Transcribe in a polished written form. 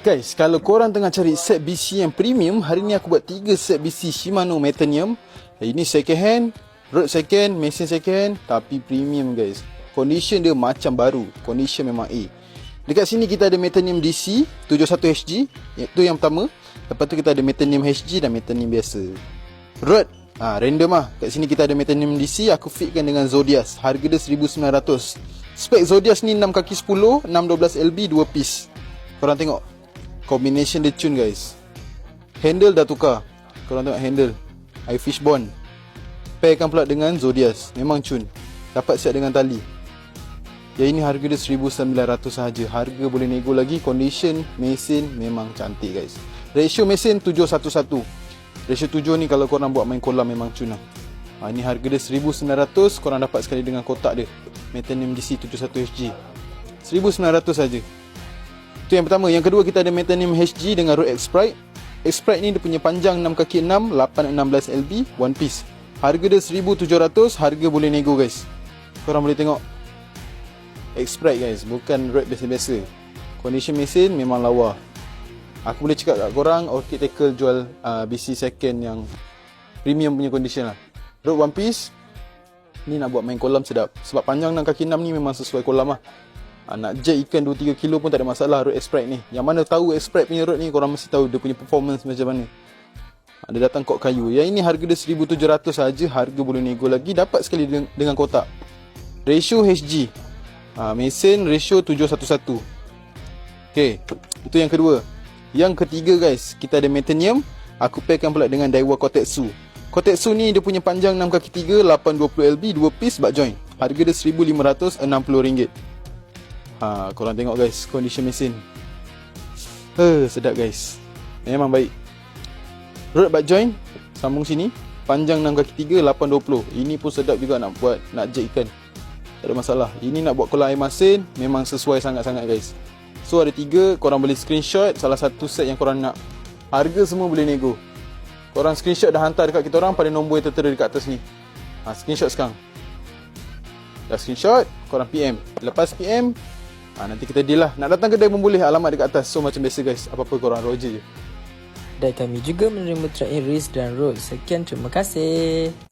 Guys, kalau korang tengah cari set BC yang premium, hari ni aku buat 3 set BC Shimano Metanium. Ini second hand, road second, mesin second, tapi premium guys. Condition dia macam baru, condition memang A. Dekat sini kita ada Metanium DC 71HG, itu yang pertama. Lepas tu kita ada Metanium HG dan Metanium biasa. Road, random lah. Kat sini kita ada Metanium DC, aku fitkan dengan Zodias. Harga dia 1900. Spek Zodias ni 6 kaki 10, 612 LB, 2 piece. Korang tengok combination dia cun guys. Handle dah tukar. Korang tengok handle iFish Bond. Pairkan pula dengan Zodias. Memang cun. Dapat set dengan tali. Yang ini harga dia 1900 sahaja. Harga boleh nego lagi. Condition mesin memang cantik guys. Ratio mesin 711. Ratio 7 ni kalau korang buat main kolam memang cun lah. Ini harga dia 1900. Korang dapat sekali dengan kotak dia, Metanium DC 71HG. 1900 saja. Itu yang pertama. Yang kedua kita ada Metanium HG dengan Road X-Prite. X-Prite ni dia punya panjang 6 kaki 6, 816 LB, one piece. Harga dia 1700. Harga boleh nego guys. Korang boleh tengok X-Prite guys, bukan Road biasa-biasa. Condition mesin memang lawa. Aku boleh cakap kat korang, Orchid Tackle jual BC second yang premium punya condition lah. Road one piece ni nak buat main kolam sedap. Sebab panjang 6 kaki 6 ni memang sesuai kolam lah. Nak jack ikan 2-3 kilo pun tak ada masalah Road X-Prite ni. Yang mana tahu X-Prite punya road ni, korang mesti tahu dia punya performance macam mana. Dia datang kok kayu. Yang ini harga dia 1700 saja. Harga boleh nego lagi. Dapat sekali dengan kotak. Ratio HG. Mesin ratio 711. Okay, itu yang kedua. Yang ketiga guys, kita ada Metanium. Aku pairkan pula dengan Daiwa Kotetsu. Kotetsu ni dia punya panjang 6 kaki 3, 820 LB, 2 piece butt joint. Harga dia RM1,560. Korang tengok guys, condition mesin. Sedap guys. Memang baik. Road butt joint, sambung sini. Panjang 6 kaki 3, 820. Ini pun sedap juga nak buat, nak jack ikan. Tak ada masalah. Ini nak buat kolam air masin, memang sesuai sangat-sangat guys. So ada 3, korang boleh screenshot salah satu set yang korang nak. Harga semua boleh nego. Korang screenshot dah hantar dekat kita orang pada nombor yang tertera dekat atas ni. Screenshot sekarang. Dah screenshot, korang PM. Lepas PM, nanti kita deal lah. Nak datang kedai pun boleh, alamat dekat atas. So macam biasa guys, apa-apa korang roger je. Dan kami juga menerima trade in Riz dan Road. Sekian, terima kasih.